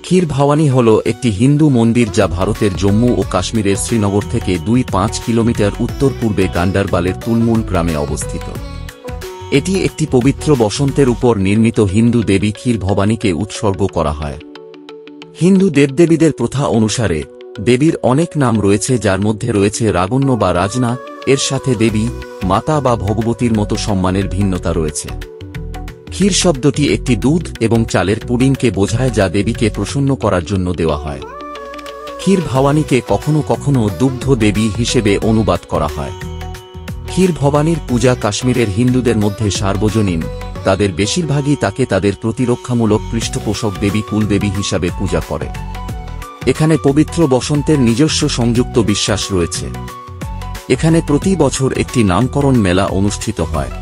ক্ষীর ভাওয়ানি হল একটি হিন্দু মন্দির যা ভারতের জম্মু ও কাশ্মীরের শ্রীনগর থেকে 2-5 কিলোমিটার উত্তর পূর্বে গান্ডারবালের তুলমুল গ্রামে অবস্থিত। এটি একটি পবিত্র বসন্তের উপর নির্মিত হিন্দু দেবী ক্ষীর ভবানীকে উৎসর্গ করা হয়। হিন্দু দেবদেবীদের প্রথা অনুসারে দেবীর অনেক নাম রয়েছে, যার মধ্যে রয়েছে রাগণ্য বা রাজনা। এর সাথে দেবী, মাতা বা ভগবতীর মতো সম্মানের ভিন্নতা রয়েছে। ক্ষীর শব্দটি একটি দুধ এবং চালের পুডিংকে বোঝায়, যা দেবীকে প্রসন্ন করার জন্য দেওয়া হয়। ক্ষীর ভাওয়ানিকে কখনো কখনো দুগ্ধ দেবী হিসেবে অনুবাদ করা হয়। ক্ষীর ভবানীর পূজা কাশ্মীরের হিন্দুদের মধ্যে সার্বজনীন। তাদের বেশিরভাগই তাকে তাদের প্রতিরক্ষামূলক পৃষ্ঠপোষক দেবী কুলদেবী হিসাবে পূজা করে। এখানে পবিত্র বসন্তের নিজস্ব সংযুক্ত বিশ্বাস রয়েছে। এখানে প্রতি বছর একটি নামকরণ মেলা অনুষ্ঠিত হয়।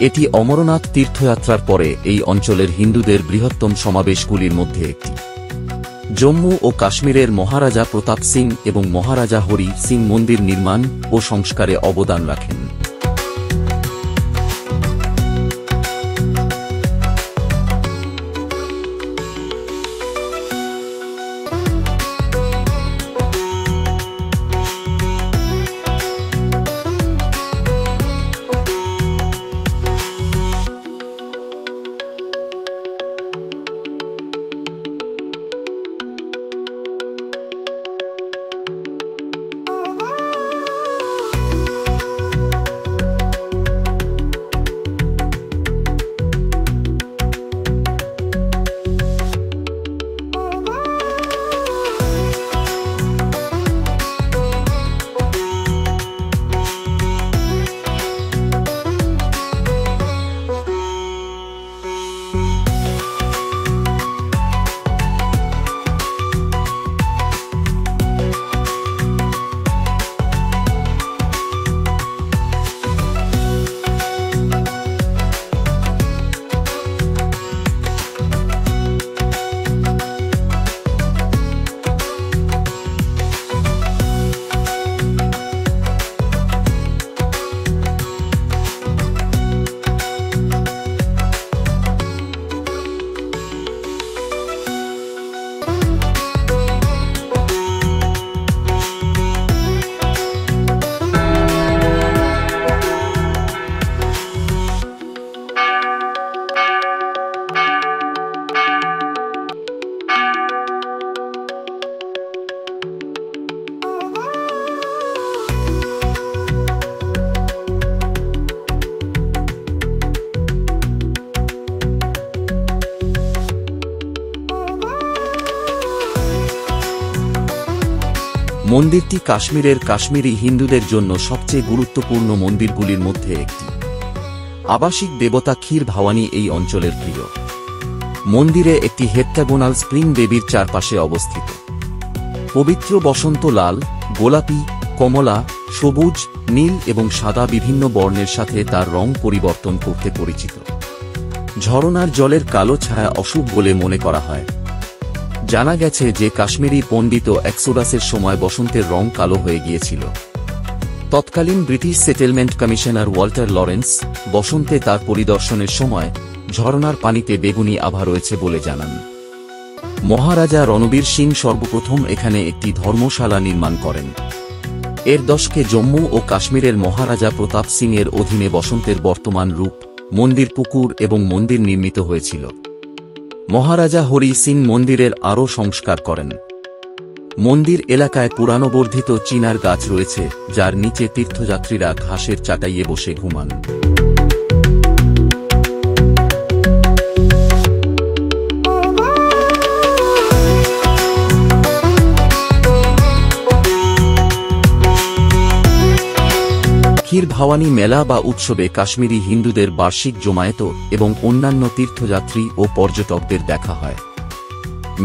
এটি অমরনাথ তীর্থযাত্রার পরে এই অঞ্চলের হিন্দুদের বৃহত্তম সমাবেশগুলির মধ্যে একটি। জম্মু ও কাশ্মীরের মহারাজা প্রতাপ সিং এবং মহারাজা হরি সিং মন্দির নির্মাণ ও সংস্কারে অবদান রাখেন। মন্দিরটি কাশ্মীরের কাশ্মীরি হিন্দুদের জন্য সবচেয়ে গুরুত্বপূর্ণ মন্দিরগুলির মধ্যে একটি। আবাসিক দেবতা ক্ষীর ভাওয়ানি এই অঞ্চলের প্রিয়। মন্দিরে একটি হেপ্টাগোনাল স্প্রিং দেবীর চারপাশে অবস্থিত। পবিত্র বসন্ত লাল, গোলাপি, কমলা, সবুজ, নীল এবং সাদা বিভিন্ন বর্ণের সাথে তার রং পরিবর্তন করতে পরিচিত। ঝরনার জলের কালো ছায়া অশুভ বলে মনে করা হয়। জানা গেছে যে কাশ্মীরি পণ্ডিত এক্সোডাসের সময় বসন্তের রং কালো হয়ে গিয়েছিল। তৎকালীন British settlement commissioner Walter Lawrence বসন্তে তার পরিদর্শনের সময় ঝরনার পানিতে বেগুনি আভা রয়েছে বলে জানান। মহারাজা রণবীর সিং সর্বপ্রথম এখানে একটি ধর্মশালা নির্মাণ করেন। এর দশকে জম্মু ও কাশ্মীরের মহারাজা প্রতাপ সিং এর অধীনে বসন্তের বর্তমান রূপ, মন্দির পুকুর এবং মন্দির নির্মিত হয়েছিল। মহারাজা হরি সিং মন্দিরের আরও সংস্কার করেন। মন্দির এলাকায় পুরানো বর্ধিত চিনার গাছ রয়েছে, যার নিচে তীর্থযাত্রীরা ঘাসের চাটাইয়ে বসে ঘুমান। ক্ষীর ভাওয়ানি মেলা বা উৎসবে কাশ্মীরি হিন্দুদের বার্ষিক জমায়েত এবং অন্যান্য তীর্থযাত্রী ও পর্যটকদের দেখা হয়।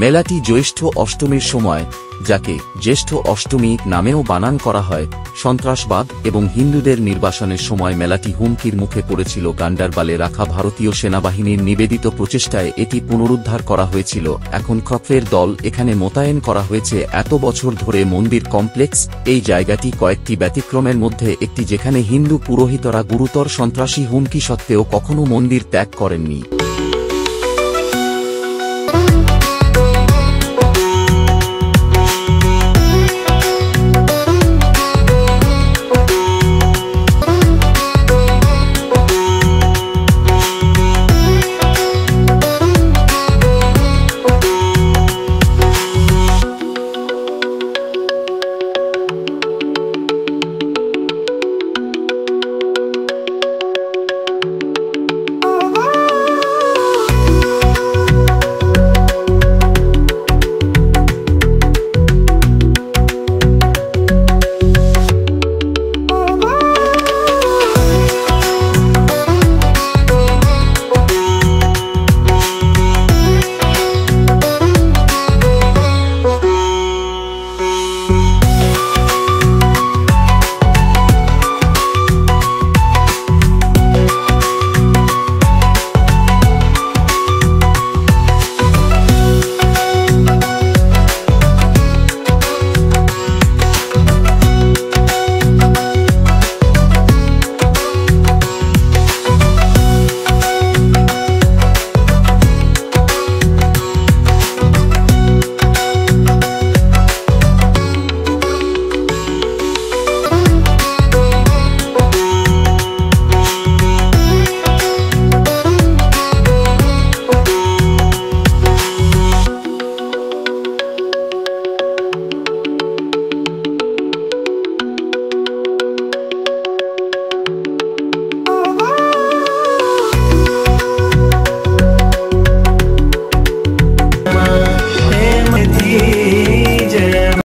মেলাটি জ্যৈষ্ঠ অষ্টমীর সময়, যাকে জ্যেষ্ঠ অষ্টমী নামেও বানান করা হয়, সন্ত্রাসবাদ এবং হিন্দুদের নির্বাসনের সময় মেলাটি হুমকির মুখে পড়েছিল। গান্ডারবালে রাখা ভারতীয় সেনাবাহিনীর নিবেদিত প্রচেষ্টায় এটি পুনরুদ্ধার করা হয়েছিল। এখন ক্রফের দল এখানে মোতায়েন করা হয়েছে। এত বছর ধরে মন্দির কমপ্লেক্স এই জায়গাটি কয়েকটি ব্যতিক্রমের মধ্যে একটি, যেখানে হিন্দু পুরোহিতরা গুরুতর সন্ত্রাসী হুমকি সত্ত্বেও কখনো মন্দির ত্যাগ করেননি।